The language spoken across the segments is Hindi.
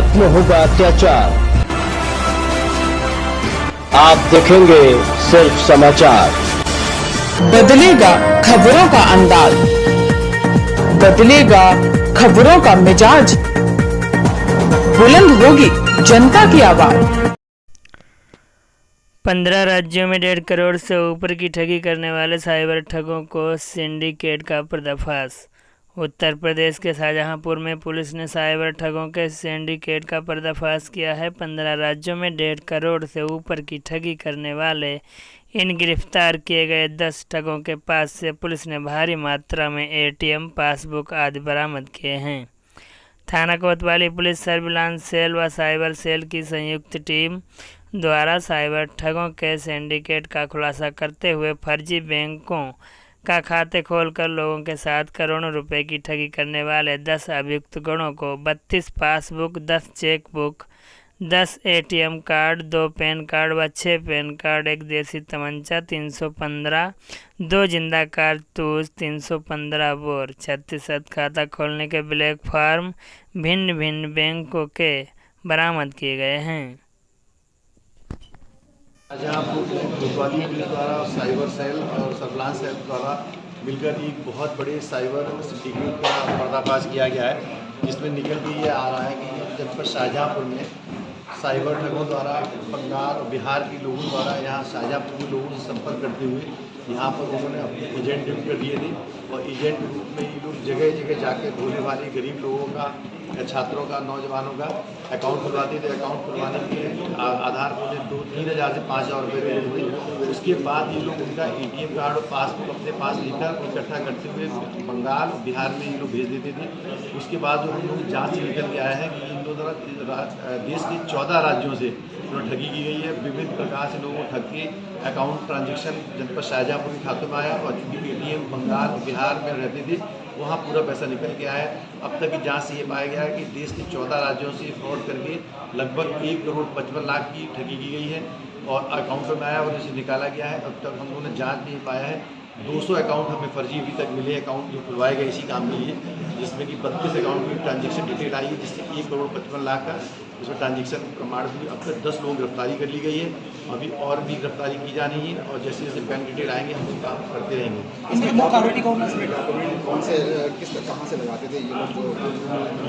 खत्म होगा अत्याचार। आप देखेंगे सिर्फ समाचार। बदलेगा खबरों का अंदाज, बदलेगा खबरों का मिजाज, बुलंद होगी जनता की आवाज। 15 राज्यों में 1.5 करोड़ से ऊपर की ठगी करने वाले साइबर ठगों को सिंडिकेट का पर्दाफाश। उत्तर प्रदेश के शाहजहांपुर में पुलिस ने साइबर ठगों के सिंडिकेट का पर्दाफाश किया है। 15 राज्यों में 1.5 करोड़ से ऊपर की ठगी करने वाले इन गिरफ्तार किए गए 10 ठगों के पास से पुलिस ने भारी मात्रा में ATM, पासबुक आदि बरामद किए हैं। थाना कोतवाली पुलिस सर्विलांस सेल व साइबर सेल की संयुक्त टीम द्वारा साइबर ठगों के सिंडिकेट का खुलासा करते हुए फर्जी बैंकों का खाते खोलकर लोगों के साथ करोड़ों रुपए की ठगी करने वाले 10 अभियुक्त गुणों को 32 passbook, 10 chequebook, 10 ATM card, 2 pan card व 6 पैन कार्ड, 1 देसी तमंचा, 315, 2 जिंदा कारतूस, 315 बोर, 36 खाता खोलने के ब्लैक फॉर्म भिन्न भिन्न बैंकों के बरामद किए गए हैं। शाहजहांपुर कोतवाली पुलिस द्वारा साइबर सेल और सर्विलांस सेल द्वारा मिलकर एक बहुत बड़े साइबर सिंडिकेट का पर्दाफाश किया गया है, जिसमें निकल के ये आ रहा है कि जनपद शाहजहांपुर में साइबर ठगों द्वारा बंगाल और बिहार के लोगों द्वारा यहाँ शाहजहांपुर के लोगों से संपर्क करते हुए यहाँ पर उन्होंने अपने एजेंट नियुक्त कर दिए थे और एजेंट के रूप में ये लोग जगह जगह जाके भोले वाले गरीब लोगों का या छात्रों का, नौजवानों का अकाउंट खुलवाते थे। अकाउंट खुलवाने के लिए आधार को 3,000 से 5,000 रुपये देते थे। उसके बाद ये लोग उनका ATM कार्ड और पासबुक अपने पास लेकर इकट्ठा करते हुए बंगाल, बिहार में ये लोग भेज देते थे। उसके बाद जो हम लोग जाँच से निकल के आया है कि इन दोनों देश के 14 राज्यों से ठगी की गई है। विभिन्न प्रकार से लोगों को ठग के अकाउंट ट्रांजेक्शन जनपद शाहजहांपुर के खातों में आया और चूँकि ATM बंगाल बिहार में रहते थे वहाँ पूरा पैसा निकल के आया। अब तक की जांच से ये पाया गया है कि देश के 14 राज्यों से फ्रॉड करके लगभग 1 करोड़ 55 लाख की ठगी की गई है और अकाउंटों में आया और इसे निकाला गया है। अब तक हम लोगों ने जाँच में पाया है 200 अकाउंट हमें फर्जी अभी तक मिले, अकाउंट जो खुलवाए गए इसी काम के लिए, जिसमें कि 32 अकाउंट की ट्रांजेक्शन डिटेल आई है, जिससे 1 करोड़ 55 लाख का उसमें ट्रांजेक्शन प्रमाण भी। अब तक 10 लोगों गिरफ्तारी कर ली गई है, अभी और भी गिरफ्तारी की जानी है और जैसे जैसे बैंक डिटेल आएंगे हम लोग काम करते रहेंगे। कौन से किस कहाँ से लगाते थे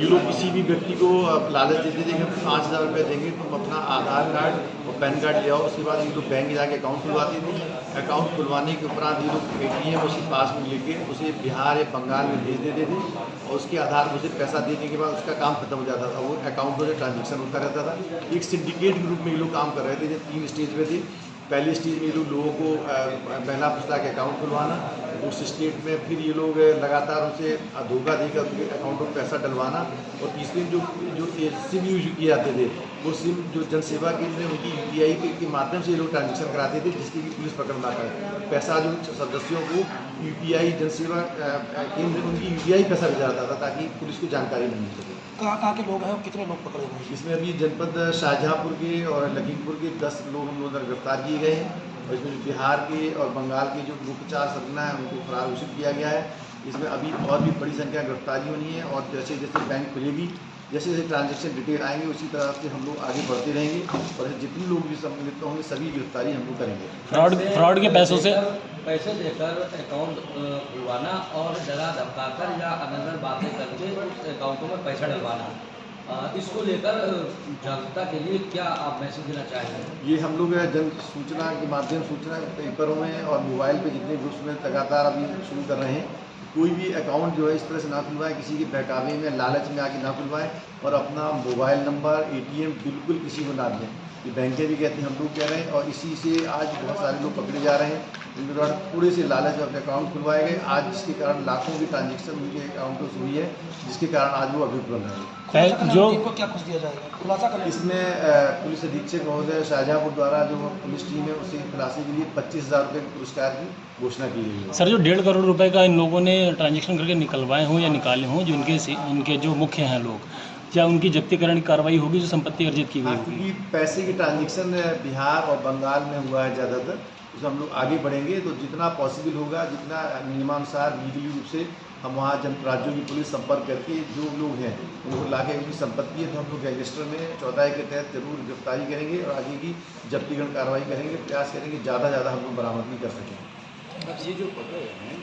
ये लोग किसी भी व्यक्ति को लालच देते थे कि हम 5,000 रुपये देंगे तुम अपना आधार कार्ड और पैन कार्ड ले आओ। उसके बाद ये लोग बैंक जाके अकाउंट खुलवाते थे। अकाउंट खुलवाने के उपरांत ये लोग ATM उसकी पासबुक लेके उसे बिहार या बंगाल में भेज देते थे और उसके आधार पर उसे पैसा देने के बाद उसका काम खत्म हो जाता था, वो अकाउंटों से ट्रांजेक्शन होता रहता था। एक सिंडिकेट के रूप में ये लोग काम कर रहे थे। जो 3 स्टेज पे थे। पहले स्टेज में ये लोगों को पहला पुस्तक के अकाउंट खुलवाना, दूसरे स्टेज में फिर ये लोग लगातार उसे धोखा देकर उनके अकाउंटों में पैसा डलवाना और तीसरे जो सिम यूज किए जाते थे वो सिम जो जनसेवा केंद्र उनकी UPI के माध्यम से ये लोग ट्रांजेक्शन कराते थे, जिसकी पुलिस पकड़ ना करे। पैसा जो सदस्यों को UPI जनसेवा केंद्र उनकी UPI पैसा भेजा जाता था ताकि पुलिस को जानकारी नहीं मिल सके। कहाँ के लोग हैं और कितने लोग पकड़े गए? इसमें अभी जनपद शाहजहांपुर के और लखीमपुर के 10 लोग हम लोग गिरफ्तार किए गए हैं और इसमें बिहार के और बंगाल के जो मुख्य 4 सरगना है उनको फरार घोषित किया गया है। इसमें अभी और भी बड़ी संख्या गिरफ्तारी होनी है और जैसे जैसे बैंक खुलेगी, जैसे जैसे ट्रांजेक्शन डिटेल आएंगे उसी तरह से हम लोग आगे बढ़ते रहेंगे और जितने लोग भी सम्मिलित होंगे सभी गिरफ्तारी हम लोग करेंगे। फ्रॉड के पैसों से पैसे देकर अकाउंट खुलवाना और डरा धमकाकर या अनर्गल बातें करके उस अकाउंटों में पैसा डलवाना, इसको लेकर जागरूकता के लिए क्या आप मैसेज देना चाहेंगे? ये हम लोग जन सूचना के माध्यम सूचना पेपरों में और मोबाइल पे जितने ग्रुप्स में लगातार अभी शुरू कर रहे हैं। कोई भी अकाउंट जो है इस तरह से ना खुलवाए, किसी के बहकावे में लालच में आके ना खुलवाए और अपना मोबाइल नंबर ATM बिल्कुल किसी को ना दें। ये बैंकें भी कहती हैं, हम लोग कह रहे हैं और इसी से आज बहुत सारे लोग पकड़े जा रहे हैं। उनके द्वारा पूरे से लालच में अपने अकाउंट खुलवाए गए आज, जिसके कारण लाखों की ट्रांजेक्शन उनके अकाउंटों से हुई है, जिसके कारण आज वो अभियुक्त बन रहे हैं। जो क्या कुछ दिया जाएगा खुलासा करने? इसमें पुलिस अधीक्षक महोदय शाहजहांपुर द्वारा जो पुलिस टीम है उसे खुलासे के लिए 25,000 रुपये के पुरस्कार की घोषणा की गई है। सर, जो 1.5 करोड़ रुपए का इन लोगों ने ट्रांजेक्शन करके निकलवाए हों या निकाले हों, जो उनके जो मुख्य हैं लोग, क्या उनकी जब्तीकरण की कार्रवाई होगी जो संपत्ति अर्जित की गई होगी? क्योंकि पैसे की ट्रांजेक्शन बिहार और बंगाल में हुआ है ज़्यादातर, उसमें हम लोग आगे बढ़ेंगे तो जितना पॉसिबल होगा, जितना नियमानुसार लीगली रूप से हम वहाँ राज्यों की पुलिस संपर्क करके जो लोग हैं उनको ला के उनकी संपत्ति है तो हम लोग रजिस्टर में 14 के तहत जरूर गिरफ्तारी करेंगे और आगे की जब्तीकरण कार्रवाई करेंगे, प्रयास करेंगे ज़्यादा हम लोग बरामद भी कर सकें। ये जो पकड़े हैं